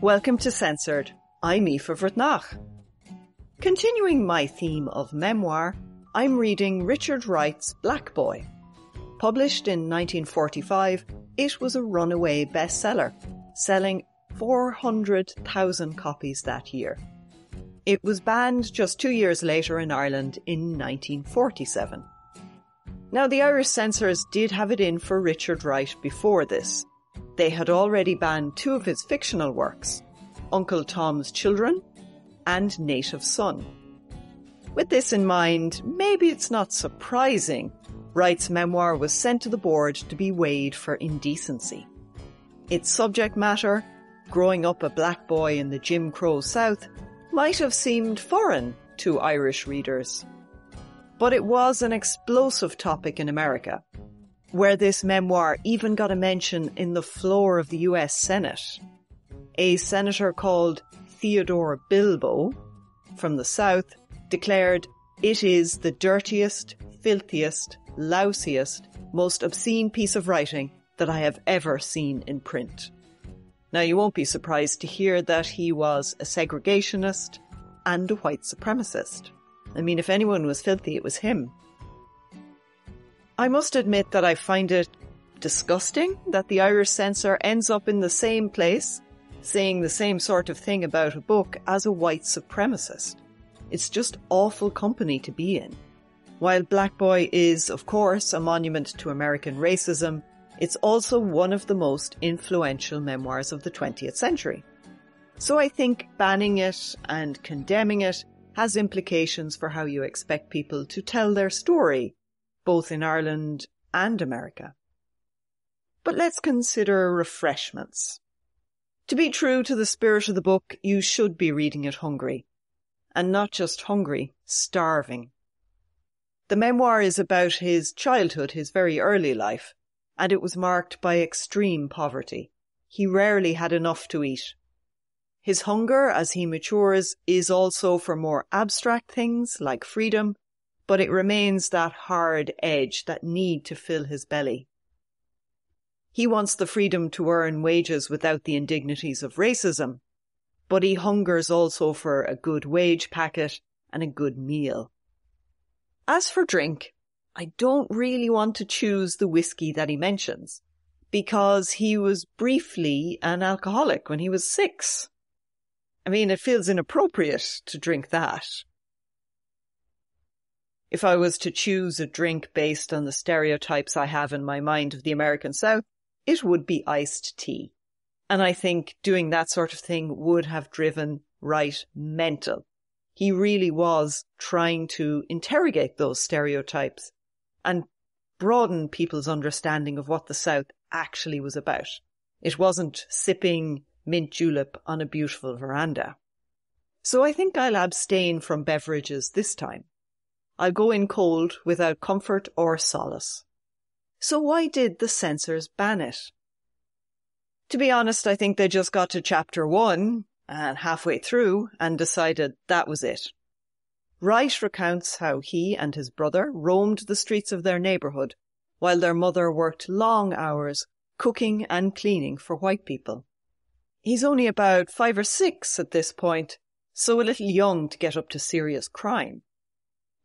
Welcome to Censored. I'm Aoife Vrtnach. Continuing my theme of memoir, I'm reading Richard Wright's Black Boy. Published in 1945, it was a runaway bestseller, selling 400,000 copies that year. It was banned just 2 years later in Ireland in 1947. Now, the Irish censors did have it in for Richard Wright before this. They had already banned 2 of his fictional works, Uncle Tom's Children and Native Son. With this in mind, maybe it's not surprising Wright's memoir was sent to the board to be weighed for indecency. Its subject matter, growing up a black boy in the Jim Crow South, might have seemed foreign to Irish readers. But it was an explosive topic in America, where this memoir even got a mention in the floor of the US Senate. A senator called Theodore Bilbo from the South declared, "It is the dirtiest, filthiest, lousiest, most obscene piece of writing that I have ever seen in print." Now, you won't be surprised to hear that he was a segregationist and a white supremacist. I mean, if anyone was filthy, it was him. I must admit that I find it disgusting that the Irish censor ends up in the same place, saying the same sort of thing about a book as a white supremacist. It's just awful company to be in. While Black Boy is, of course, a monument to American racism, it's also one of the most influential memoirs of the 20th century. So I think banning it and condemning it has implications for how you expect people to tell their story, both in Ireland and America. But let's consider refreshments. To be true to the spirit of the book, you should be reading it hungry. And not just hungry, starving. The memoir is about his childhood, his very early life, and it was marked by extreme poverty. He rarely had enough to eat. His hunger as he matures is also for more abstract things like freedom, but it remains that hard edge, that need to fill his belly. He wants the freedom to earn wages without the indignities of racism, but he hungers also for a good wage packet and a good meal. As for drink, I don't really want to choose the whiskey that he mentions, because he was briefly an alcoholic when he was 6. I mean, it feels inappropriate to drink that. If I was to choose a drink based on the stereotypes I have in my mind of the American South, it would be iced tea. And I think doing that sort of thing would have driven Wright mental. He really was trying to interrogate those stereotypes and broaden people's understanding of what the South actually was about. It wasn't sipping mint julep on a beautiful veranda. So I think I'll abstain from beverages this time. I'll go in cold without comfort or solace. So why did the censors ban it? To be honest, I think they just got to chapter 1 and halfway through and decided that was it. Wright recounts how he and his brother roamed the streets of their neighbourhood while their mother worked long hours cooking and cleaning for white people. He's only about 5 or 6 at this point, so a little young to get up to serious crime.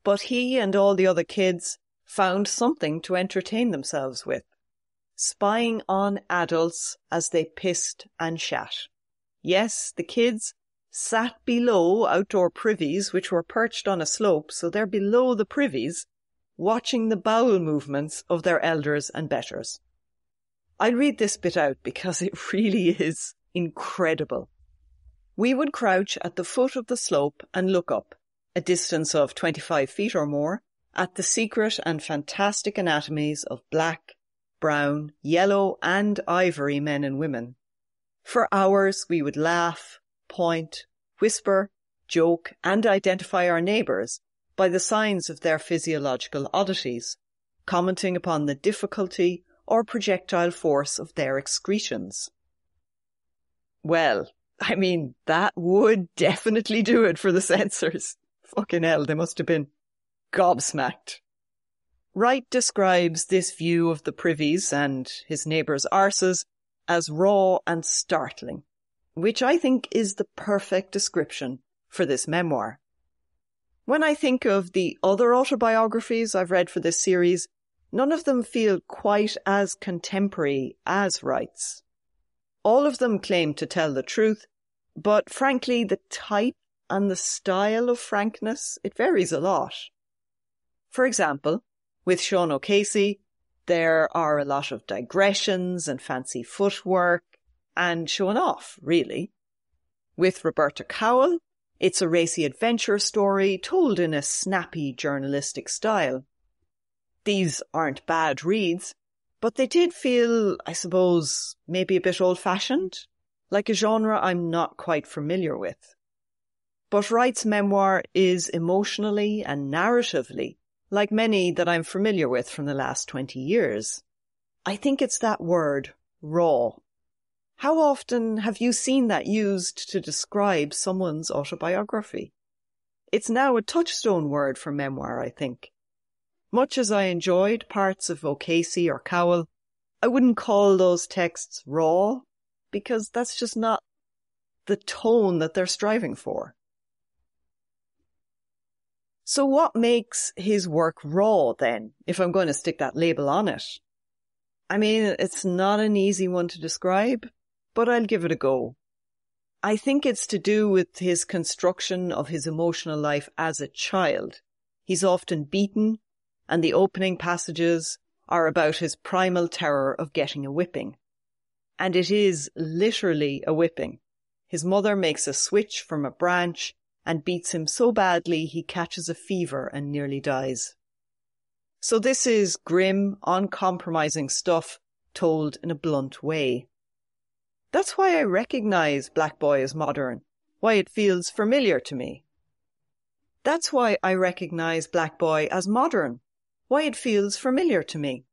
But he and all the other kids found something to entertain themselves with, spying on adults as they pissed and shat. Yes, the kids sat below outdoor privies which were perched on a slope, so they're below the privies, watching the bowel movements of their elders and betters. I'll read this bit out because it really is incredible. "We would crouch at the foot of the slope and look up, a distance of 25 feet or more, at the secret and fantastic anatomies of black, brown, yellow and ivory men and women. For hours we would laugh, point, whisper, joke and identify our neighbours by the signs of their physiological oddities, commenting upon the difficulty or projectile force of their excretions." Well, I mean, that would definitely do it for the censors. Fucking hell, they must have been gobsmacked. Wright describes this view of the privies and his neighbours' arses as raw and startling. which I think is the perfect description for this memoir. When I think of the other autobiographies I've read for this series, none of them feel quite as contemporary as Wright's. All of them claim to tell the truth, but frankly, the type and the style of frankness, it varies a lot. For example, with Sean O'Casey, there are a lot of digressions and fancy footwork and showing off, really. With Roberta Cowell, it's a racy adventure story told in a snappy journalistic style. These aren't bad reads, but they did feel, I suppose, maybe a bit old-fashioned, like a genre I'm not quite familiar with. But Wright's memoir is emotionally and narratively like many that I'm familiar with from the last 20 years. I think it's that word, raw. How often have you seen that used to describe someone's autobiography? It's now a touchstone word for memoir, I think. Much as I enjoyed parts of O'Casey or Cowell, I wouldn't call those texts raw, because that's just not the tone that they're striving for. So what makes his work raw, then, if I'm going to stick that label on it? I mean, it's not an easy one to describe, but I'll give it a go. I think it's to do with his construction of his emotional life as a child. He's often beaten, and the opening passages are about his primal terror of getting a whipping. And it is literally a whipping. His mother makes a switch from a branch and beats him so badly he catches a fever and nearly dies. So this is grim, uncompromising stuff told in a blunt way. That's why I recognise Black Boy as modern, why it feels familiar to me. That's why I recognise Black Boy as modern, why it feels familiar to me.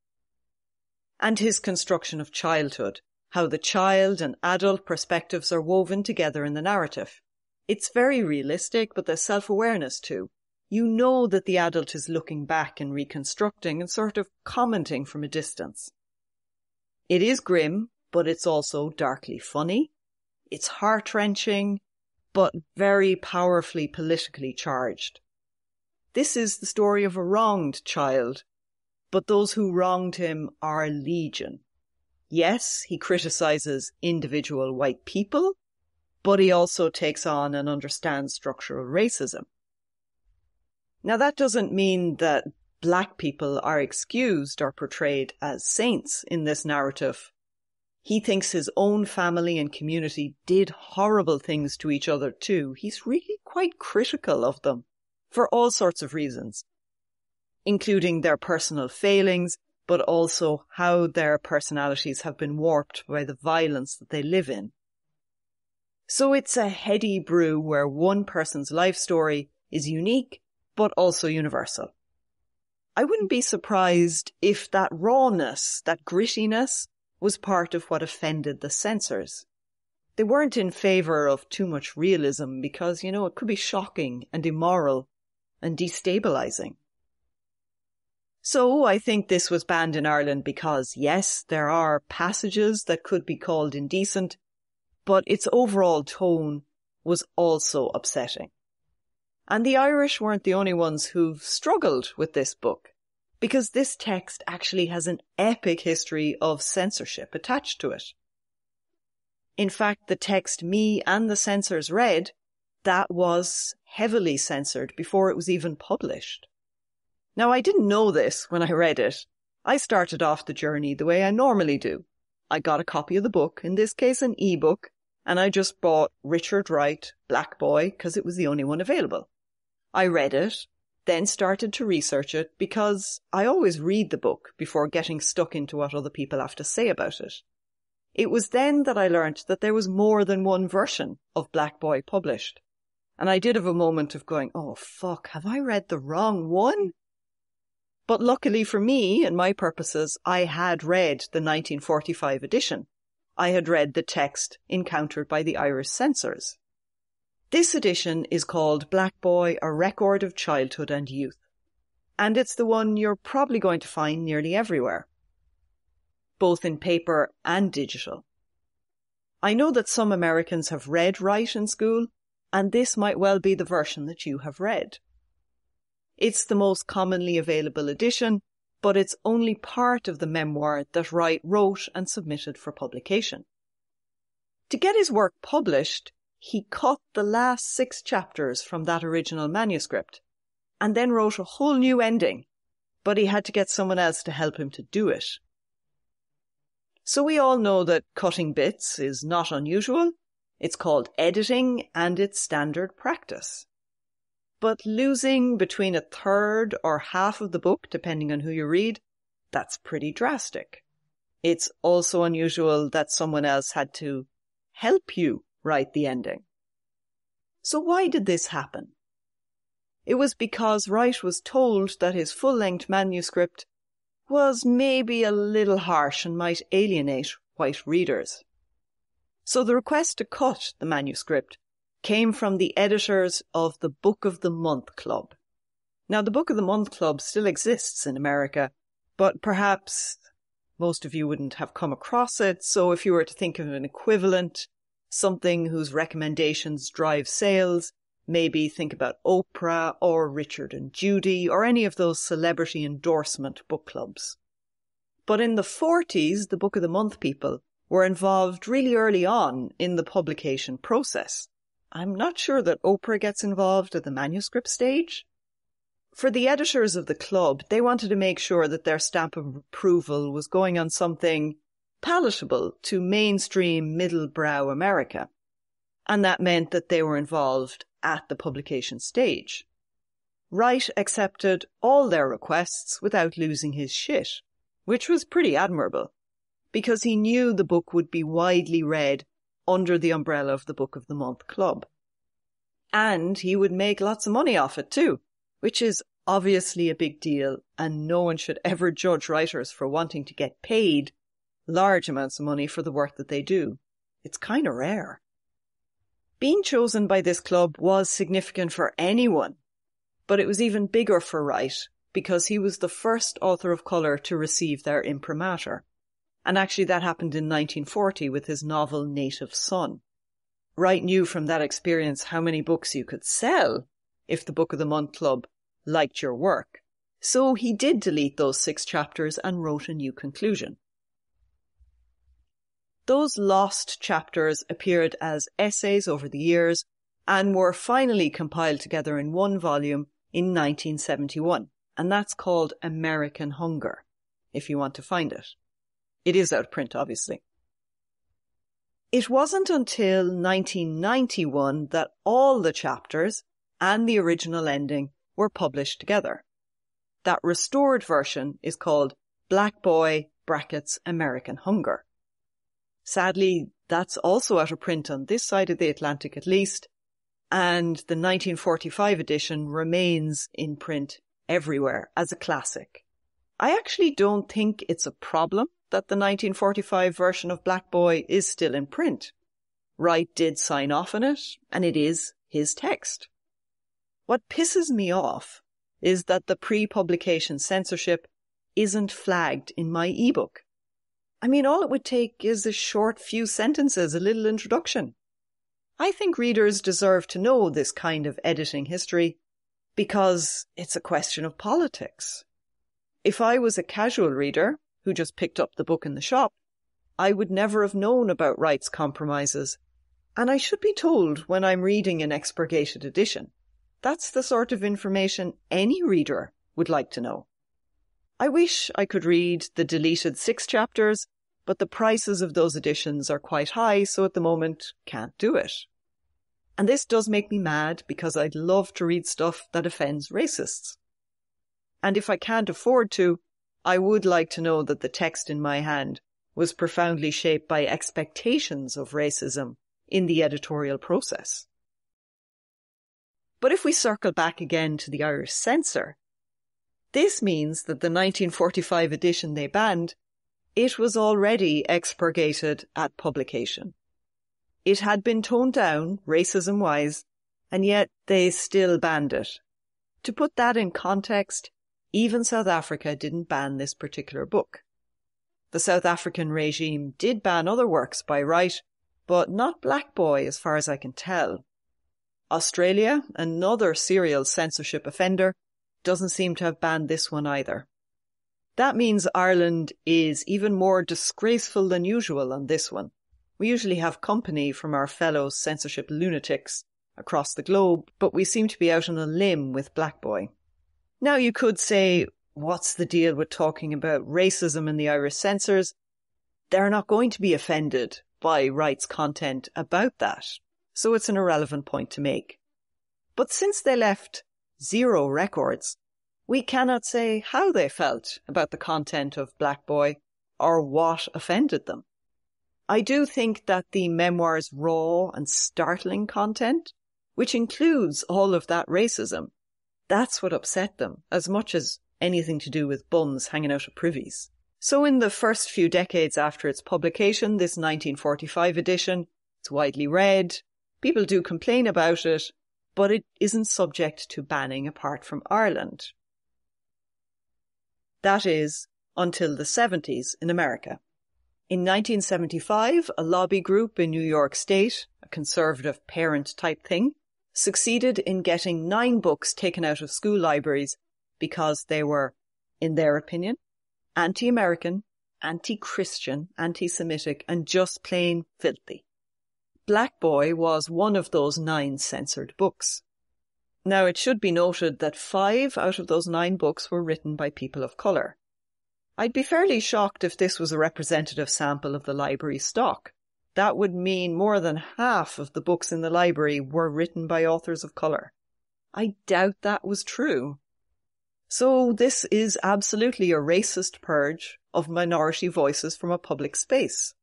And his construction of childhood, how the child and adult perspectives are woven together in the narrative. It's very realistic, but there's self-awareness too. You know that the adult is looking back and reconstructing and sort of commenting from a distance. It is grim, but it's also darkly funny. It's heart-wrenching, but very powerfully politically charged. This is the story of a wronged child, but those who wronged him are legion. Yes, he criticises individual white people, but he also takes on and understands structural racism. Now, that doesn't mean that black people are excused or portrayed as saints in this narrative. He thinks his own family and community did horrible things to each other too. He's really quite critical of them for all sorts of reasons, including their personal failings, but also how their personalities have been warped by the violence that they live in. So it's a heady brew where one person's life story is unique, but also universal. I wouldn't be surprised if that rawness, that grittiness, was part of what offended the censors. They weren't in favour of too much realism because, it could be shocking and immoral and destabilising. So I think this was banned in Ireland because, yes, there are passages that could be called indecent, but its overall tone was also upsetting. And the Irish weren't the only ones who've struggled with this book, because this text actually has an epic history of censorship attached to it. In fact, the text me and the censors read, that was heavily censored before it was even published. Now, I didn't know this when I read it. I started off the journey the way I normally do. I got a copy of the book, in this case an ebook, and I just bought Richard Wright, Black Boy, because it was the only one available. I read it, then started to research it because I always read the book before getting stuck into what other people have to say about it. It was then that I learnt that there was more than one version of Black Boy published. And I did have a moment of going, oh fuck, have I read the wrong one? But luckily for me and my purposes, I had read the 1945 edition. I had read the text encountered by the Irish censors. This edition is called Black Boy, A Record of Childhood and Youth. And it's the one you're probably going to find nearly everywhere, both in paper and digital. I know that some Americans have read Wright in school, and this might well be the version that you have read. It's the most commonly available edition, but it's only part of the memoir that Wright wrote and submitted for publication. To get his work published, he cut the last 6 chapters from that original manuscript, and then wrote a whole new ending, but he had to get someone else to help him to do it. So we all know that cutting bits is not unusual. It's called editing, and it's standard practice. But losing between a third or half of the book, depending on who you read, that's pretty drastic. It's also unusual that someone else had to help you write the ending. So why did this happen? It was because Wright was told that his full-length manuscript was maybe a little harsh and might alienate white readers. So the request to cut the manuscript came from the editors of the Book of the Month Club. Now, the Book of the Month Club still exists in America, but perhaps most of you wouldn't have come across it, so if you were to think of an equivalent, something whose recommendations drive sales, maybe think about Oprah or Richard and Judy or any of those celebrity endorsement book clubs. But in the 40s, the Book of the Month people were involved really early on in the publication process. I'm not sure that Oprah gets involved at the manuscript stage. For the editors of the club, they wanted to make sure that their stamp of approval was going on something palatable to mainstream middle-brow America. And that meant that they were involved at the publication stage. Wright accepted all their requests without losing his shit, which was pretty admirable, because he knew the book would be widely read under the umbrella of the Book of the Month Club. And he would make lots of money off it too, which is obviously a big deal, and no one should ever judge writers for wanting to get paid large amounts of money for the work that they do. It's kind of rare. Being chosen by this club was significant for anyone, but it was even bigger for Wright because he was the first author of colour to receive their imprimatur. And actually that happened in 1940 with his novel Native Son. Wright knew from that experience how many books you could sell if the Book of the Month Club liked your work. So he did delete those 6 chapters and wrote a new conclusion. Those lost chapters appeared as essays over the years and were finally compiled together in one volume in 1971. And that's called American Hunger, if you want to find it. It is out of print, obviously. It wasn't until 1991 that all the chapters and the original ending were published together. That restored version is called Black Boy American Hunger. Sadly, that's also out of print on this side of the Atlantic at least, and the 1945 edition remains in print everywhere as a classic. I actually don't think it's a problem that the 1945 version of Black Boy is still in print. Wright did sign off on it, and it is his text. What pisses me off is that the pre-publication censorship isn't flagged in my ebook. I mean, all it would take is a short few sentences, a little introduction. I think readers deserve to know this kind of editing history because it's a question of politics. If I was a casual reader who just picked up the book in the shop, I would never have known about Wright's compromises, and I should be told when I'm reading an expurgated edition. That's the sort of information any reader would like to know. I wish I could read the deleted 6 chapters, but the prices of those editions are quite high, so at the moment can't do it. And this does make me mad because I'd love to read stuff that offends racists. And if I can't afford to, I would like to know that the text in my hand was profoundly shaped by expectations of racism in the editorial process. But if we circle back again to the Irish censor, this means that the 1945 edition they banned, it was already expurgated at publication. It had been toned down, racism-wise, and yet they still banned it. To put that in context, even South Africa didn't ban this particular book. The South African regime did ban other works by Wright, but not Black Boy as far as I can tell. Australia, another serial censorship offender, doesn't seem to have banned this one either. That means Ireland is even more disgraceful than usual on this one. We usually have company from our fellow censorship lunatics across the globe, but we seem to be out on a limb with Black Boy. Now you could say, what's the deal with talking about racism in the Irish censors? They're not going to be offended by Wright's content about that, so it's an irrelevant point to make. But since they left 0 records, we cannot say how they felt about the content of Black Boy or what offended them. I do think that the memoir's raw and startling content, which includes all of that racism, that's what upset them, as much as anything to do with buns hanging out of privies. So in the first few decades after its publication, this 1945 edition, it's widely read, people do complain about it, but it isn't subject to banning apart from Ireland. That is, until the 70s in America. In 1975, a lobby group in New York State, a conservative parent-type thing, succeeded in getting 9 books taken out of school libraries because they were, in their opinion, anti-American, anti-Christian, anti-Semitic, and just plain filthy. Black Boy was one of those 9 censored books. Now, it should be noted that 5 out of those 9 books were written by people of colour. I'd be fairly shocked if this was a representative sample of the library stock. That would mean more than half of the books in the library were written by authors of colour. I doubt that was true. So this is absolutely a racist purge of minority voices from a public space.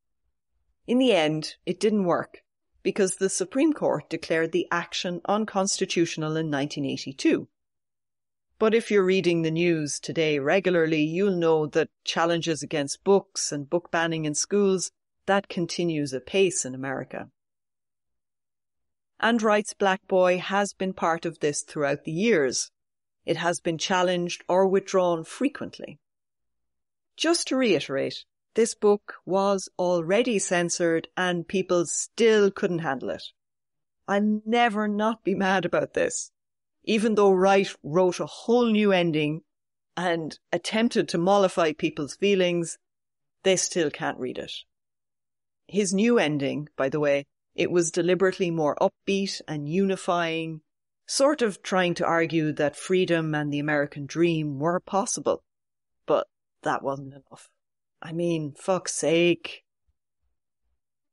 In the end, it didn't work, because the Supreme Court declared the action unconstitutional in 1982. But if you're reading the news today regularly, you'll know that challenges against books and book banning in schools, that continues apace in America. And Wright's Black Boy has been part of this throughout the years. It has been challenged or withdrawn frequently. Just to reiterate, this book was already censored and people still couldn't handle it. I'll never not be mad about this. Even though Wright wrote a whole new ending and attempted to mollify people's feelings, they still can't read it. His new ending, by the way, it was deliberately more upbeat and unifying, sort of trying to argue that freedom and the American dream were possible. But that wasn't enough. I mean, fuck's sake.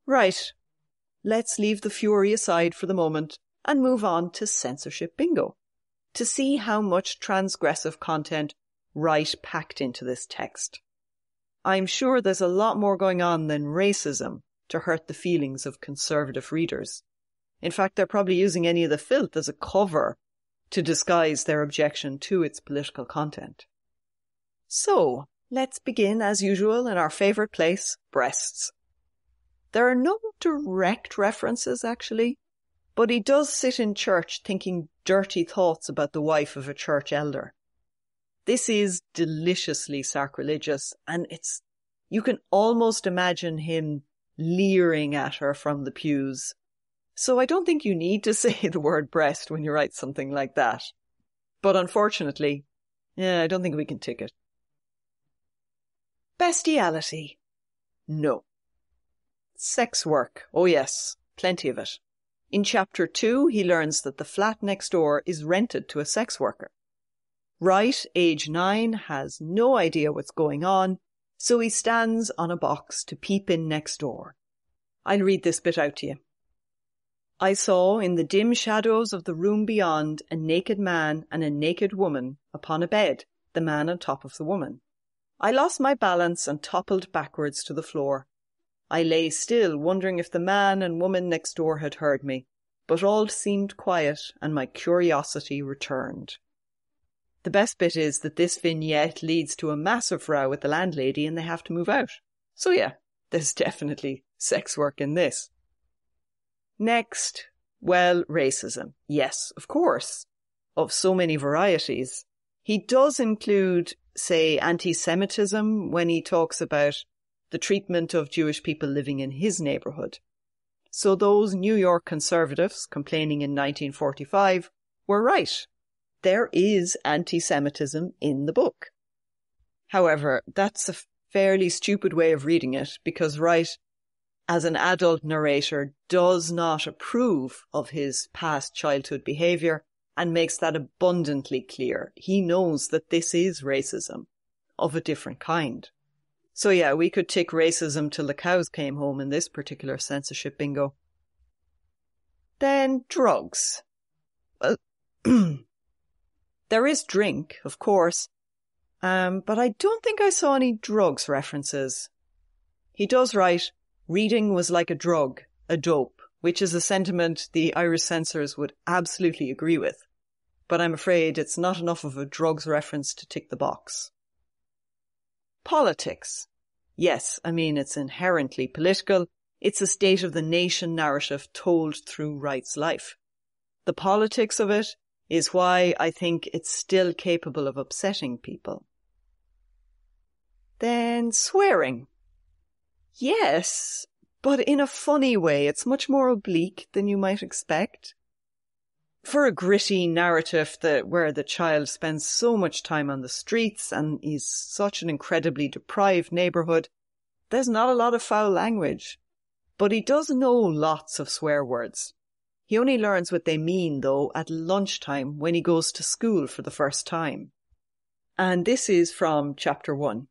Right, let's leave the fury aside for the moment and move on to censorship bingo, to see how much transgressive content Wright packed into this text. I'm sure there's a lot more going on than racism to hurt the feelings of conservative readers. In fact, they're probably using any of the filth as a cover to disguise their objection to its political content. So, let's begin as usual in our favourite place, breasts. There are no direct references, actually, but he does sit in church thinking dirty thoughts about the wife of a church elder. This is deliciously sacrilegious, and you can almost imagine him leering at her from the pews. So I don't think you need to say the word breast when you write something like that. But unfortunately, I don't think we can tick it. Bestiality? No. Sex work? Oh yes, plenty of it. In chapter 2, he learns that the flat next door is rented to a sex worker. Wright, age 9, has no idea what's going on, so he stands on a box to peep in next door. I'll read this bit out to you. I saw in the dim shadows of the room beyond a naked man and a naked woman upon a bed, the man on top of the woman. I lost my balance and toppled backwards to the floor. I lay still, wondering if the man and woman next door had heard me, but all seemed quiet and my curiosity returned. The best bit is that this vignette leads to a massive row with the landlady and they have to move out. So yeah, there's definitely sex work in this. Next, well, racism. Yes, of course, of so many varieties. He does include, say, anti-Semitism when he talks about the treatment of Jewish people living in his neighbourhood. So those New York conservatives complaining in 1945 were right. There is anti-Semitism in the book. However, that's a fairly stupid way of reading it because Wright, as an adult narrator, does not approve of his past childhood behaviour and makes that abundantly clear. He knows that this is racism of a different kind. So yeah, we could tick racism till the cows came home in this particular censorship bingo. Then drugs. Well, there is drink, of course, but I don't think I saw any drugs references. He does write, reading was like a drug, a dope, which is a sentiment the Irish censors would absolutely agree with. But I'm afraid it's not enough of a drugs reference to tick the box. Politics. Yes, I mean, it's inherently political. It's a state of the nation narrative told through Wright's life. The politics of it is why I think it's still capable of upsetting people. Then swearing. Yes, but in a funny way. It's much more oblique than you might expect. For a gritty narrative where the child spends so much time on the streets and is such an incredibly deprived neighbourhood, there's not a lot of foul language. But he does know lots of swear words. He only learns what they mean, though, at lunchtime when he goes to school for the first time. And this is from chapter 1.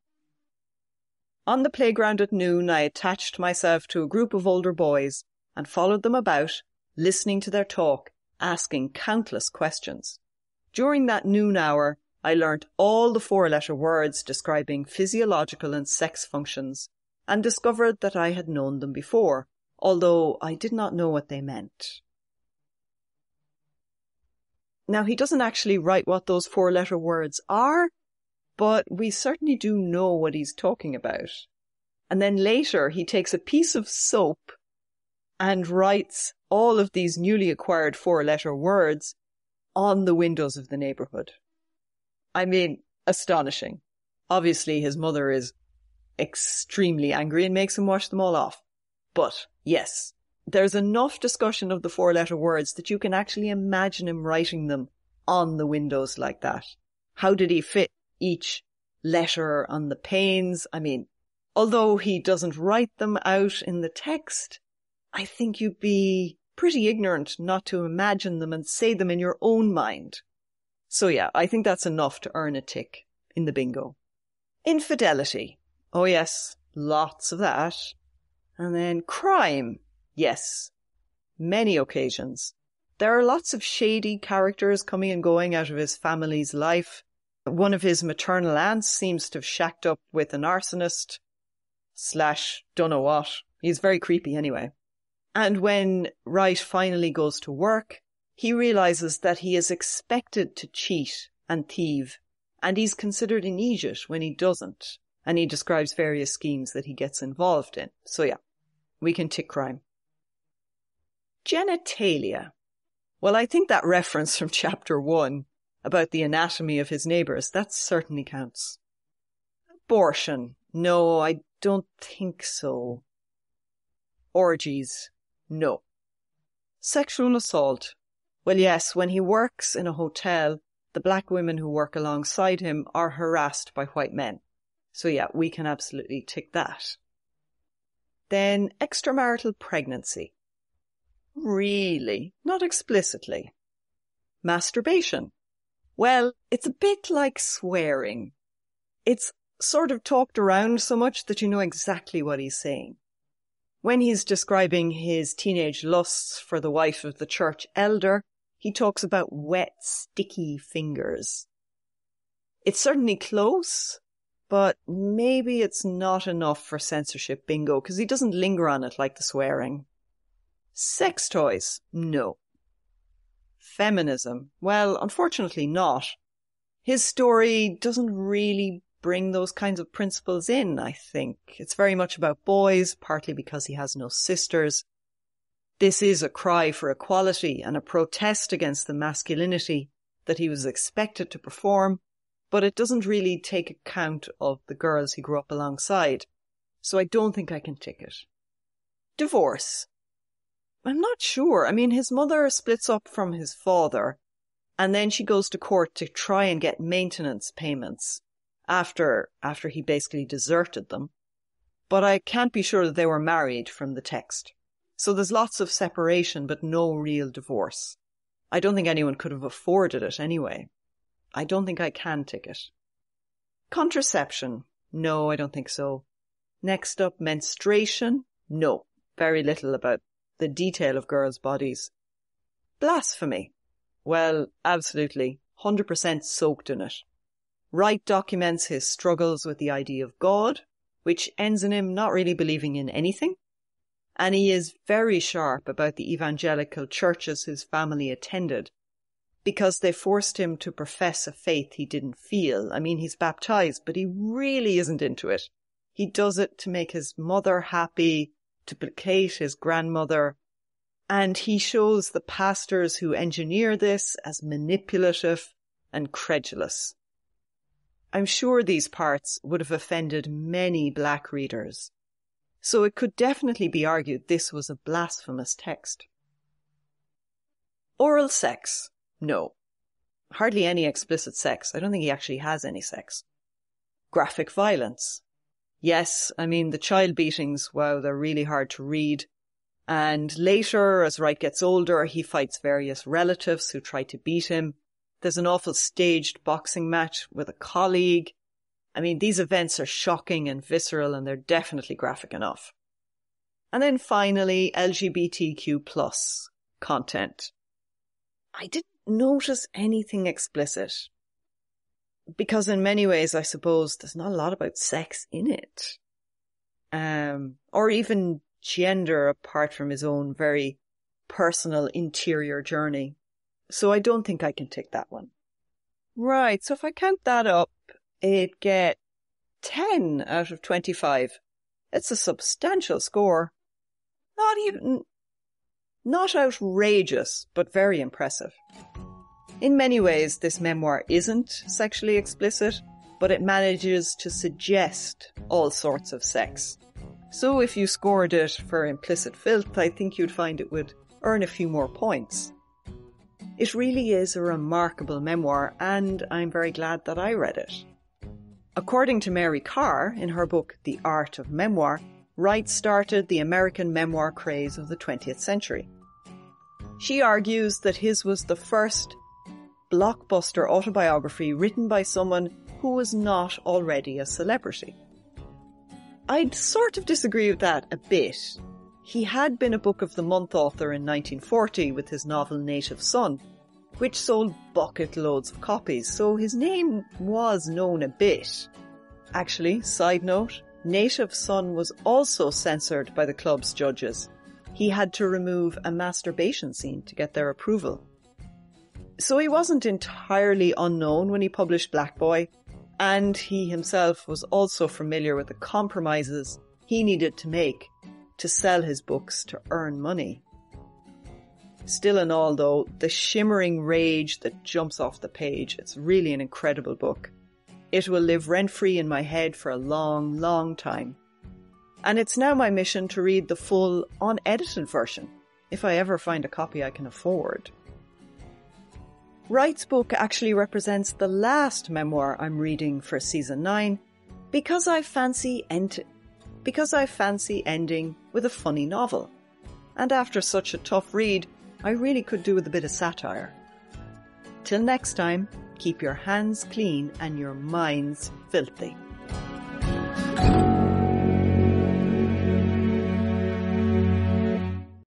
On the playground at noon, I attached myself to a group of older boys and followed them about, listening to their talk, asking countless questions. During that noon hour, I learnt all the 4-letter words describing physiological and sex functions and discovered that I had known them before, although I did not know what they meant. Now, he doesn't actually write what those 4-letter words are, but we certainly do know what he's talking about. And then later, he takes a piece of soap and writes all of these newly acquired 4-letter words on the windows of the neighbourhood. I mean, astonishing. Obviously, his mother is extremely angry and makes him wash them all off. But yes, there's enough discussion of the 4-letter words that you can actually imagine him writing them on the windows like that. How did he fit each letter on the panes? I mean, although he doesn't write them out in the text, I think you'd be pretty ignorant not to imagine them and say them in your own mind. So yeah, I think that's enough to earn a tick in the bingo. Infidelity. Oh yes, lots of that. And then crime. Yes, many occasions. There are lots of shady characters coming and going out of his family's life. One of his maternal aunts seems to have shacked up with an arsonist / don't know what. He's very creepy anyway. And when Wright finally goes to work, he realizes that he is expected to cheat and thieve, and he's considered an idiot when he doesn't. And he describes various schemes that he gets involved in. So yeah, we can tick crime. Genitalia. Well, I think that reference from chapter 1 about the anatomy of his neighbours, that certainly counts. Abortion. No, I don't think so. Orgies. No. Sexual assault. Well, yes, when he works in a hotel, the black women who work alongside him are harassed by white men. So yeah, we can absolutely tick that. Then extramarital pregnancy. Really? Not explicitly. Masturbation. Well, it's a bit like swearing. It's sort of talked around so much that you know exactly what he's saying. When he's describing his teenage lusts for the wife of the church elder, he talks about wet, sticky fingers. It's certainly close, but maybe it's not enough for censorship bingo because he doesn't linger on it like the swearing. Sex toys? No. Feminism? Well, unfortunately not. His story doesn't really bring those kinds of principles in, I think. It's very much about boys, partly because he has no sisters. This is a cry for equality and a protest against the masculinity that he was expected to perform, but it doesn't really take account of the girls he grew up alongside. So I don't think I can tick it. Divorce. I'm not sure. I mean, his mother splits up from his father, and then she goes to court to try and get maintenance payments after he basically deserted them. But I can't be sure that they were married from the text. So there's lots of separation, but no real divorce. I don't think anyone could have afforded it anyway. I don't think I can tick it. Contraception? No, I don't think so. Next up, menstruation? No, very little about the detail of girls' bodies. Blasphemy? Well, absolutely, 100% soaked in it. Wright documents his struggles with the idea of God, which ends in him not really believing in anything. And he is very sharp about the evangelical churches his family attended, because they forced him to profess a faith he didn't feel. I mean, he's baptized, but he really isn't into it. He does it to make his mother happy, to placate his grandmother, and he shows the pastors who engineer this as manipulative and credulous. I'm sure these parts would have offended many black readers, so it could definitely be argued this was a blasphemous text. Oral sex? No. Hardly any explicit sex. I don't think he actually has any sex. Graphic violence? Yes, I mean, the child beatings, wow, they're really hard to read. And later, as Wright gets older, he fights various relatives who try to beat him. There's an awful staged boxing match with a colleague. I mean, these events are shocking and visceral, and they're definitely graphic enough. And then finally, LGBTQ+ content. I didn't notice anything explicit, because in many ways, I suppose, there's not a lot about sex in it. Or even gender, apart from his own very personal interior journey. So I don't think I can tick that one. Right, so if I count that up, it'd get 10 out of 25. It's a substantial score. Not outrageous, but very impressive. In many ways, this memoir isn't sexually explicit, but it manages to suggest all sorts of sex. So if you scored it for implicit filth, I think you'd find it would earn a few more points. It really is a remarkable memoir, and I'm very glad that I read it. According to Mary Karr, in her book The Art of Memoir, Wright started the American memoir craze of the 20th century. She argues that his was the first blockbuster autobiography written by someone who was not already a celebrity. I'd sort of disagree with that a bit. He had been a Book of the Month author in 1940 with his novel Native Son, which sold bucket loads of copies, so his name was known a bit. Actually, side note, Native Son was also censored by the club's judges. He had to remove a masturbation scene to get their approval. So he wasn't entirely unknown when he published Black Boy, and he himself was also familiar with the compromises he needed to make to sell his books to earn money. Still in all, though, the shimmering rage that jumps off the page, it's really an incredible book. It will live rent-free in my head for a long, long time. And it's now my mission to read the full, unedited version, if I ever find a copy I can afford. Wright's book actually represents the last memoir I'm reading for season 9, because I fancy ending with a funny novel. And after such a tough read, I really could do with a bit of satire. Till next time, keep your hands clean and your minds filthy.